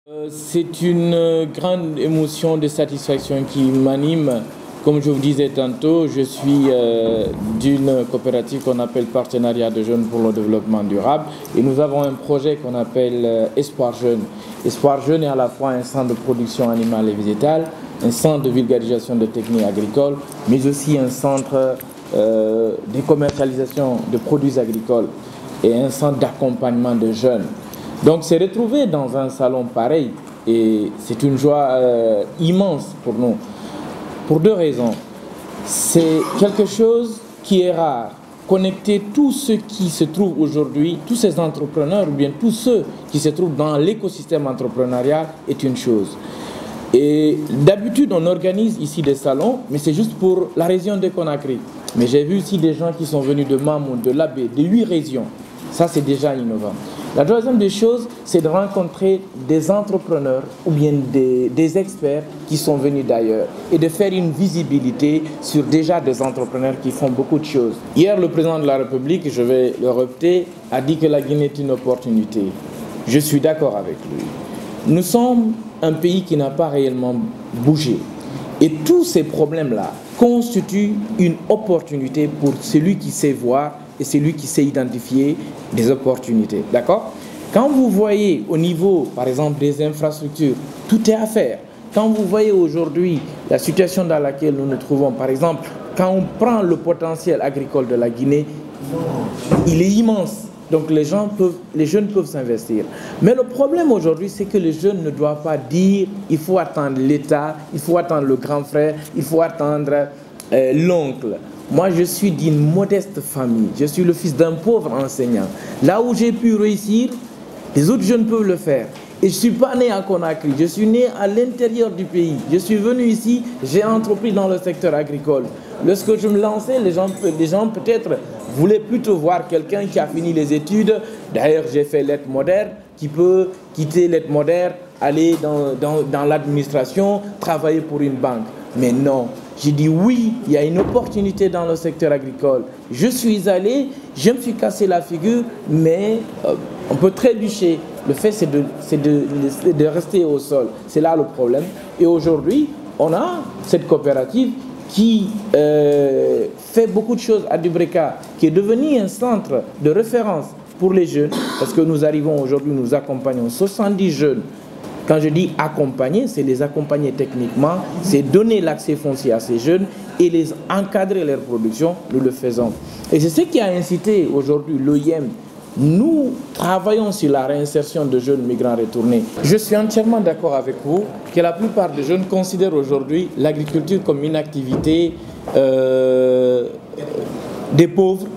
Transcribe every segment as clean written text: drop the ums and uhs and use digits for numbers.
C'est une grande émotion de satisfaction qui m'anime. Comme je vous disais tantôt, je suis d'une coopérative qu'on appelle Partenariat de jeunes pour le développement durable et nous avons un projet qu'on appelle Espoir Jeune. Espoir Jeune est à la fois un centre de production animale et végétale, un centre de vulgarisation de techniques agricoles, mais aussi un centre de commercialisation de produits agricoles et un centre d'accompagnement de jeunes. Donc c'est retrouvé dans un salon pareil et c'est une joie immense pour nous. Pour deux raisons. C'est quelque chose qui est rare. Connecter tous ceux qui se trouvent aujourd'hui, tous ces entrepreneurs ou bien tous ceux qui se trouvent dans l'écosystème entrepreneurial est une chose. Et d'habitude, on organise ici des salons, mais c'est juste pour la région de Conakry. Mais j'ai vu ici des gens qui sont venus de Mamoun, de Labé, de 8 régions. Ça, c'est déjà innovant. La deuxième des choses, c'est de rencontrer des entrepreneurs ou bien des experts qui sont venus d'ailleurs et de faire une visibilité sur déjà des entrepreneurs qui font beaucoup de choses. Hier, le président de la République, je vais le répéter, a dit que la Guinée est une opportunité. Je suis d'accord avec lui. Nous sommes un pays qui n'a pas réellement bougé. Et tous ces problèmes-là constituent une opportunité pour celui qui sait voir et celui qui sait identifier des opportunités. D'accord? Quand vous voyez au niveau, par exemple, des infrastructures, tout est à faire. Quand vous voyez aujourd'hui la situation dans laquelle nous nous trouvons, par exemple, quand on prend le potentiel agricole de la Guinée, il est immense. Donc les jeunes peuvent s'investir. Mais le problème aujourd'hui, c'est que les jeunes ne doivent pas dire il faut attendre l'État, il faut attendre le grand frère, il faut attendre l'oncle. Moi, je suis d'une modeste famille. Je suis le fils d'un pauvre enseignant. Là où j'ai pu réussir, les autres jeunes peuvent le faire. Et je ne suis pas né à Conakry. Je suis né à l'intérieur du pays. Je suis venu ici, j'ai entrepris dans le secteur agricole. Lorsque je me lançais, les gens peut-être voulaient plutôt voir quelqu'un qui a fini les études. D'ailleurs, j'ai fait lettres moderne, qui peut quitter lettres moderne, aller dans l'administration, travailler pour une banque. Mais non, j'ai dit oui, il y a une opportunité dans le secteur agricole. Je suis allé, je me suis cassé la figure, mais on peut trébucher. Le fait, c'est de rester au sol. C'est là le problème. Et aujourd'hui, on a cette coopérative qui fait beaucoup de choses à Dubreka, qui est devenue un centre de référence pour les jeunes, parce que nous arrivons aujourd'hui, nous accompagnons 70 jeunes. Quand je dis accompagner, c'est les accompagner techniquement, c'est donner l'accès foncier à ces jeunes et les encadrer leur production, nous le faisons. Et c'est ce qui a incité aujourd'hui l'OIM. Nous travaillons sur la réinsertion de jeunes migrants retournés. Je suis entièrement d'accord avec vous que la plupart des jeunes considèrent aujourd'hui l'agriculture comme une activité des pauvres,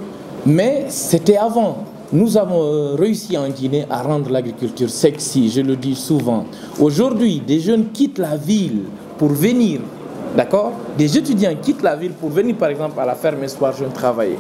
mais c'était avant. Nous avons réussi en Guinée à rendre l'agriculture sexy, je le dis souvent. Aujourd'hui, des jeunes quittent la ville pour venir, d'accord? Des étudiants quittent la ville pour venir, par exemple, à la ferme Espoir Jeune travailler.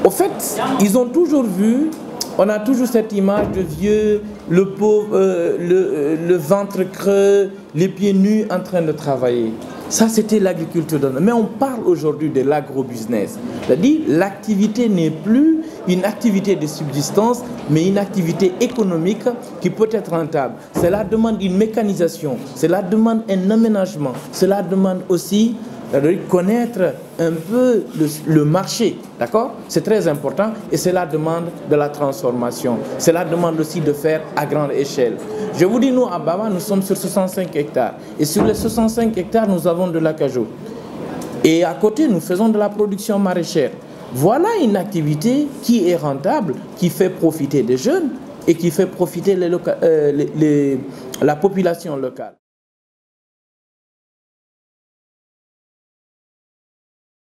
Au fait, ils ont toujours vu, on a toujours cette image de vieux, le pauvre, le ventre creux, les pieds nus en train de travailler. Ça, c'était l'agriculture. Mais on parle aujourd'hui de l'agro-business. C'est-à-dire, l'activité n'est plus une activité de subsistance, mais une activité économique qui peut être rentable. Cela demande une mécanisation, cela demande un aménagement, cela demande aussi de connaître un peu le marché, d'accord? C'est très important et cela demande de la transformation. Cela demande aussi de faire à grande échelle. Je vous dis, nous, à Baba, nous sommes sur 65 hectares. Et sur les 65 hectares, nous avons de l'acajou. Et à côté, nous faisons de la production maraîchère. Voilà une activité qui est rentable, qui fait profiter des jeunes et qui fait profiter la population locale.